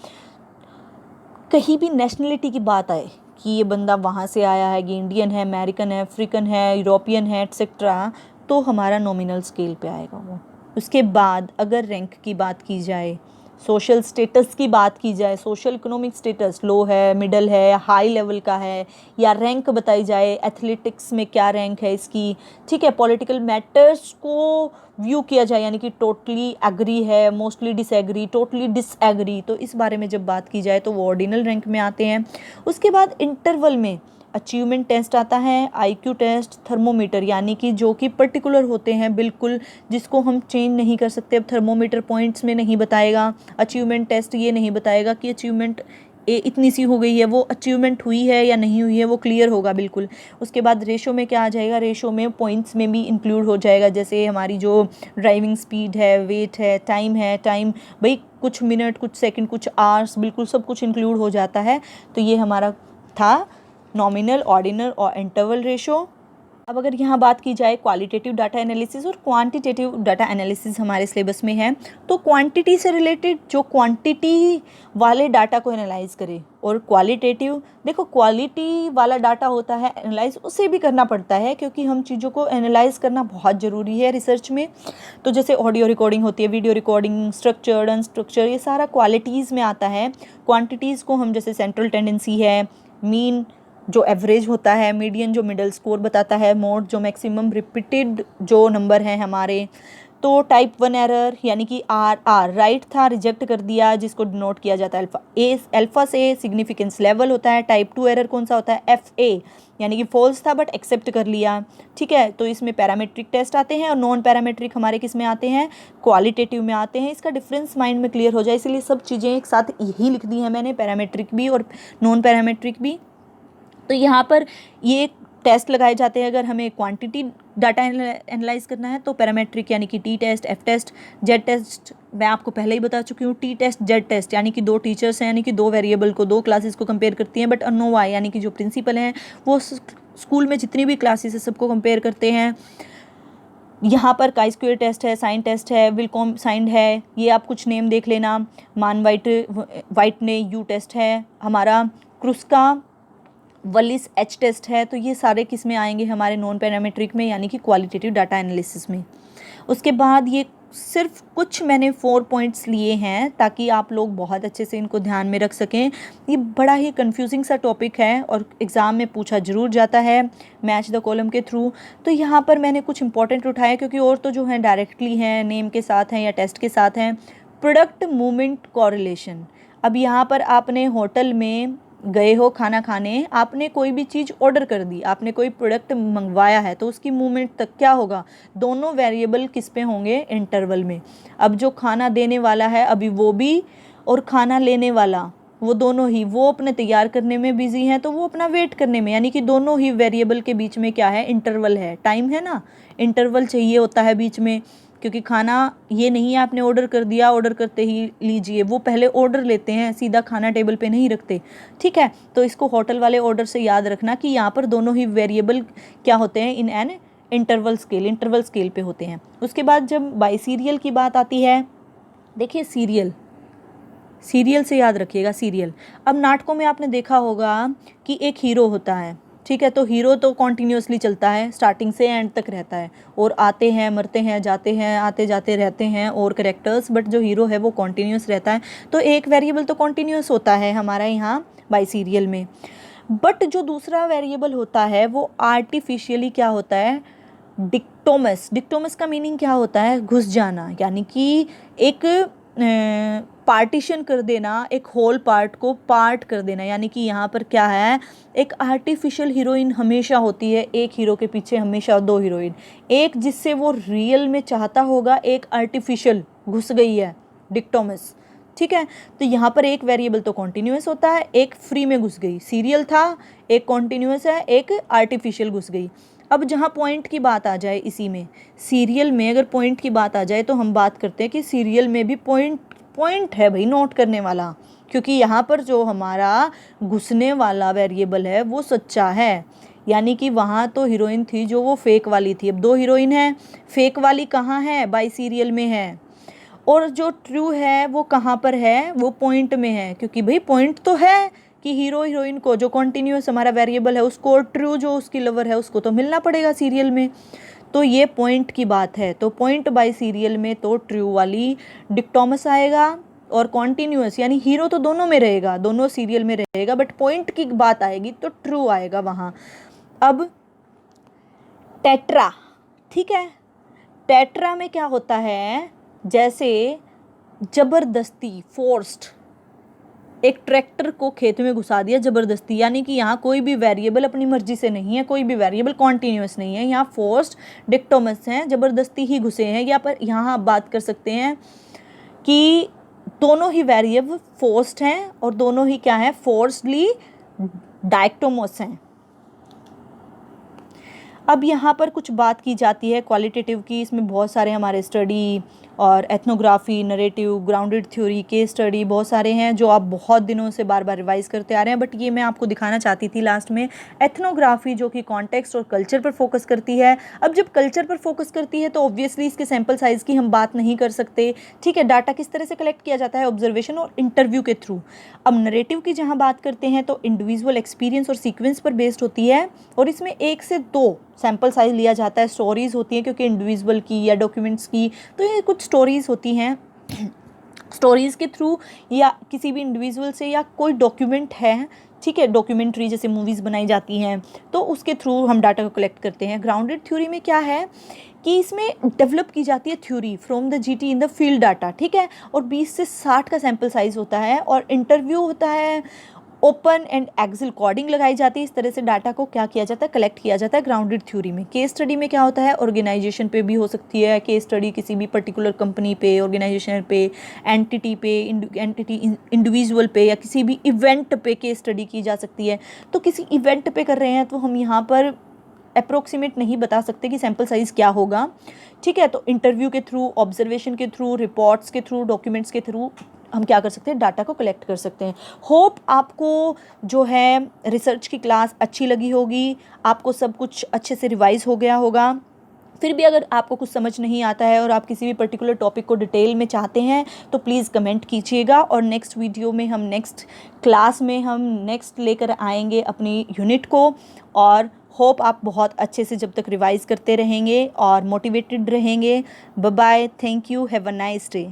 कहीं भी नेशनलिटी की बात आए कि ये बंदा वहाँ से आया है, ये इंडियन है, अमेरिकन है, अफ्रीकन है, यूरोपियन है एट्सेट्रा, तो हमारा नॉमिनल स्केल पे आएगा वो। उसके बाद अगर रैंक की बात की जाए, सोशल स्टेटस की बात की जाए, सोशल इकोनॉमिक स्टेटस लो है, मिडल है, हाई लेवल का है, या रैंक बताई जाए, एथलेटिक्स में क्या रैंक है इसकी, ठीक है, पॉलिटिकल मैटर्स को व्यू किया जाए, यानी कि टोटली एग्री है, मोस्टली डिसएग्री, टोटली डिसएग्री, तो इस बारे में जब बात की जाए तो वो ऑर्डिनल रैंक में आते हैं। उसके बाद इंटरवल में अचीवमेंट टेस्ट आता है, IQ टेस्ट, थर्मोमीटर, यानी कि जो कि पर्टिकुलर होते हैं बिल्कुल, जिसको हम चेंज नहीं कर सकते। अब थर्मोमीटर पॉइंट्स में नहीं बताएगा, अचीवमेंट टेस्ट ये नहीं बताएगा कि अचीवमेंट इतनी सी हो गई है, वो अचीवमेंट हुई है या नहीं हुई है, वो क्लियर होगा बिल्कुल। उसके बाद रेशो में क्या आ जाएगा, रेशो में पॉइंट्स में भी इंक्लूड हो जाएगा, जैसे हमारी जो ड्राइविंग स्पीड है, वेट है, टाइम भाई कुछ मिनट, कुछ सेकंड, कुछ आवर्स, बिल्कुल सब कुछ इंक्लूड हो जाता है। तो ये हमारा था नॉमिनल, ऑर्डिनल और इंटरवल रेशो। अब अगर यहाँ बात की जाए क्वालिटेटिव डाटा एनालिसिस और क्वांटिटेटिव डाटा एनालिसिस हमारे सिलेबस में है, तो क्वांटिटी से रिलेटेड जो क्वांटिटी वाले डाटा को एनालाइज करे, और क्वालिटेटिव, देखो क्वालिटी वाला डाटा होता है एनालाइज, उसे भी करना पड़ता है क्योंकि हम चीज़ों को एनालाइज करना बहुत ज़रूरी है रिसर्च में। तो जैसे ऑडियो रिकॉर्डिंग होती है, वीडियो रिकॉर्डिंग, स्ट्रक्चर्ड, अनस्ट्रक्चर्ड, ये सारा क्वालिटीज़ में आता है। क्वांटिटीज़ को हम जैसे सेंट्रल टेंडेंसी है, मीन जो एवरेज होता है, मीडियन जो मिडल स्कोर बताता है, मोड जो मैक्सिमम रिपीटेड जो नंबर हैं हमारे, तो टाइप 1 एरर यानी कि आर राइट था, रिजेक्ट कर दिया, जिसको डिनोट किया जाता है अल्फा से, सिग्निफिकेंस लेवल होता है। टाइप 2 एरर कौन सा होता है, FA, यानी कि फॉल्स था बट एक्सेप्ट कर लिया, ठीक है। तो इसमें पैरामेट्रिक टेस्ट आते हैं और नॉन पैरामेट्रिक हमारे किस में आते हैं, क्वालिटेटिव में आते हैं। इसका डिफरेंस माइंड में क्लियर हो जाए इसलिए सब चीज़ें एक साथ यही लिख दी हैं मैंने, पैरामेट्रिक भी और नॉन पैरामेट्रिक भी। तो यहाँ पर ये टेस्ट लगाए जाते हैं अगर हमें क्वांटिटी डाटा एनालाइज करना है, तो पैरामेट्रिक यानी कि T test, F test, Z test मैं आपको पहले ही बता चुकी हूँ। T टेस्ट, Z टेस्ट यानी कि दो टीचर्स हैं, यानी कि दो वेरिएबल को, दो क्लासेस को कंपेयर करती हैं, बट अनोवा यानी कि जो प्रिंसिपल हैं वो स्कूल में जितनी भी क्लासेस है सबको कंपेयर करते हैं। यहाँ पर काई स्क्वायर टेस्ट है, साइन टेस्ट है, विलकॉम साइंड है, ये आप कुछ नेम देख लेना, मान वाइट ने U टेस्ट है हमारा, क्रुस्का वलिस H टेस्ट है। तो ये सारे किस में आएंगे, हमारे नॉन पैरामेट्रिक में, यानी कि क्वालिटेटिव डाटा एनालिसिस में। उसके बाद ये सिर्फ कुछ मैंने 4 पॉइंट्स लिए हैं ताकि आप लोग बहुत अच्छे से इनको ध्यान में रख सकें। ये बड़ा ही कंफ्यूजिंग सा टॉपिक है और एग्ज़ाम में पूछा ज़रूर जाता है मैच द कॉलम के थ्रू। तो यहाँ पर मैंने कुछ इंपॉर्टेंट उठाए क्योंकि और तो जो हैं डायरेक्टली हैं, नेम के साथ हैं या टेस्ट के साथ हैं। प्रोडक्ट मूवमेंट कॉरिलेशन, अब यहाँ पर आपने होटल में गए हो खाना खाने, आपने कोई भी चीज़ ऑर्डर कर दी, आपने कोई प्रोडक्ट मंगवाया है, तो उसकी मूवमेंट तक क्या होगा, दोनों वेरिएबल किस पे होंगे, इंटरवल में। अब जो खाना देने वाला है अभी वो भी, और खाना लेने वाला वो दोनों ही, वो अपने तैयार करने में बिजी हैं तो वो अपना वेट करने में, यानी कि दोनों ही वेरिएबल के बीच में क्या है, इंटरवल है, टाइम है ना, इंटरवल चाहिए होता है बीच में। क्योंकि खाना ये नहीं है आपने ऑर्डर कर दिया, ऑर्डर करते ही लीजिए, वो पहले ऑर्डर लेते हैं, सीधा खाना टेबल पे नहीं रखते, ठीक है। तो इसको होटल वाले ऑर्डर से याद रखना कि यहाँ पर दोनों ही वेरिएबल क्या होते हैं, इन एन इंटरवल स्केल पे होते हैं। उसके बाद जब बाइसीरियल की बात आती है देखिए सीरियल, सीरियल से याद रखिएगा सीरियल। अब नाटकों में आपने देखा होगा कि एक हीरो होता है, ठीक है, तो हीरो तो कॉन्टिन्यूसली चलता है, स्टार्टिंग से एंड तक रहता है, और आते हैं मरते हैं जाते हैं आते जाते रहते हैं और करेक्टर्स, बट जो हीरो है वो कॉन्टिन्यूस रहता है। तो एक वेरिएबल तो कॉन्टिन्यूस होता है हमारा यहाँ बाई सीरियल में, बट जो दूसरा वेरिएबल होता है वो आर्टिफिशियली क्या होता है, डिक्टोमस। डिक्टोमस का मीनिंग क्या होता है, घुस जाना, यानी कि एक पार्टीशन कर देना, एक होल पार्ट को पार्ट कर देना। यानी कि यहाँ पर क्या है, एक आर्टिफिशियल हीरोइन हमेशा होती है, एक हीरो के पीछे हमेशा दो हीरोइन, एक जिससे वो रियल में चाहता होगा, एक आर्टिफिशियल घुस गई है, डिक्टोमस, ठीक है। तो यहाँ पर एक वेरिएबल तो कॉन्टिन्यूस होता है, एक फ्री में घुस गई, सीरियल था, एक कॉन्टिन्यूस है, एक आर्टिफिशियल घुस गई। अब जहाँ पॉइंट की बात आ जाए, इसी में सीरियल में अगर पॉइंट की बात आ जाए तो हम बात करते हैं कि सीरियल में भी पॉइंट है भाई, नोट करने वाला, क्योंकि यहाँ पर जो हमारा घुसने वाला वेरिएबल है वो सच्चा है। यानी कि वहाँ तो हीरोइन थी जो वो फेक वाली थी, अब दो हीरोइन है, फेक वाली कहाँ है, बाई सीरियल में है, और जो ट्रू है वो कहाँ पर है, वो पॉइंट में है, क्योंकि भाई पॉइंट तो है कि हीरो हीरोइन को, जो कॉन्टिन्यूस हमारा वेरिएबल है उसको, और ट्रू जो उसकी लवर है उसको तो मिलना पड़ेगा सीरियल में। तो ये पॉइंट की बात है, तो पॉइंट बाय सीरियल में तो ट्रू वाली डिक्टोमस आएगा, और कॉन्टिन्यूस यानी हीरो तो दोनों में रहेगा, दोनों सीरियल में रहेगा, बट पॉइंट की बात आएगी तो ट्रू आएगा वहाँ। अब टेट्रा, ठीक है, टेट्रा में क्या होता है, जैसे जबरदस्ती, फोर्स्ड, एक ट्रैक्टर को खेत में घुसा दिया जबरदस्ती, यानी कि यहाँ कोई भी वेरिएबल अपनी मर्जी से नहीं है, कोई भी वेरिएबल कॉन्टिन्यूस नहीं है, यहाँ फोर्स्ड डिक्टोमस हैं, जबरदस्ती ही घुसे हैं। या पर यहाँ आप बात कर सकते हैं कि दोनों ही वेरिएबल फोर्स्ड हैं और दोनों ही क्या है, फोर्सडली डायक्टोमस हैं। अब यहाँ पर कुछ बात की जाती है क्वालिटेटिव की, इसमें बहुत सारे हमारे स्टडी और ethnography, narrative, grounded theory, case study बहुत सारे हैं जो आप बहुत दिनों से बार बार रिवाइज करते आ रहे हैं, बट ये मैं आपको दिखाना चाहती थी लास्ट में। एथनोग्राफी जो कि कॉन्टेक्स्ट और कल्चर पर फोकस करती है। अब जब कल्चर पर फोकस करती है तो ऑब्वियसली इसके सैम्पल साइज़ की हम बात नहीं कर सकते, ठीक है। डाटा किस तरह से कलेक्ट किया जाता है, ऑब्जर्वेशन और इंटरव्यू के थ्रू। अब नरेटिव की जहाँ बात करते हैं तो इंडिविजुअल एक्सपीरियंस और सीक्वेंस पर बेस्ड होती है, और इसमें 1 से 2 सैम्पल साइज लिया जाता है। स्टोरीज़ होती हैं, क्योंकि इंडिविजुअल की या डॉक्यूमेंट्स की, तो ये कुछ स्टोरीज़ होती हैं। स्टोरीज़ के थ्रू या किसी भी इंडिविजुअल से या कोई डॉक्यूमेंट है, ठीक है, डॉक्यूमेंट्री जैसे मूवीज़ बनाई जाती हैं, तो उसके थ्रू हम डाटा को कलेक्ट करते हैं। ग्राउंडेड थ्योरी में क्या है कि इसमें डेवलप की जाती है theory from the GT in the field data, ठीक है, और 20 से 60 का सैम्पल साइज़ होता है, और इंटरव्यू होता है, ओपन एंड एक्सेल कोडिंग लगाई जाती है। इस तरह से डाटा को क्या किया जाता है, कलेक्ट किया जाता है ग्राउंडेड थ्योरी में। केस स्टडी में क्या होता है, ऑर्गेनाइजेशन पे भी हो सकती है केस स्टडी, किसी भी पर्टिकुलर कंपनी पे, ऑर्गेनाइजेशन पे, एंटिटी पे, एंटिटी इंडिविजुअल पे, या किसी भी इवेंट पे केस स्टडी की जा सकती है। तो किसी इवेंट पे कर रहे हैं तो हम यहाँ पर अप्रोक्सीमेट नहीं बता सकते कि सैम्पल साइज़ क्या होगा, ठीक है। तो इंटरव्यू के थ्रू, ऑब्जर्वेशन के थ्रू, रिपोर्ट्स के थ्रू, डॉक्यूमेंट्स के थ्रू हम क्या कर सकते हैं, डाटा को कलेक्ट कर सकते हैं। होप आपको जो है रिसर्च की क्लास अच्छी लगी होगी, आपको सब कुछ अच्छे से रिवाइज हो गया होगा। फिर भी अगर आपको कुछ समझ नहीं आता है और आप किसी भी पर्टिकुलर टॉपिक को डिटेल में चाहते हैं तो प्लीज़ कमेंट कीजिएगा, और नेक्स्ट वीडियो में हम नेक्स्ट क्लास में हम नेक्स्ट लेकर आएंगे अपनी यूनिट को। और होप आप बहुत अच्छे से जब तक रिवाइज करते रहेंगे और मोटिवेटेड रहेंगे। Bye bye, thank you, have a nice day.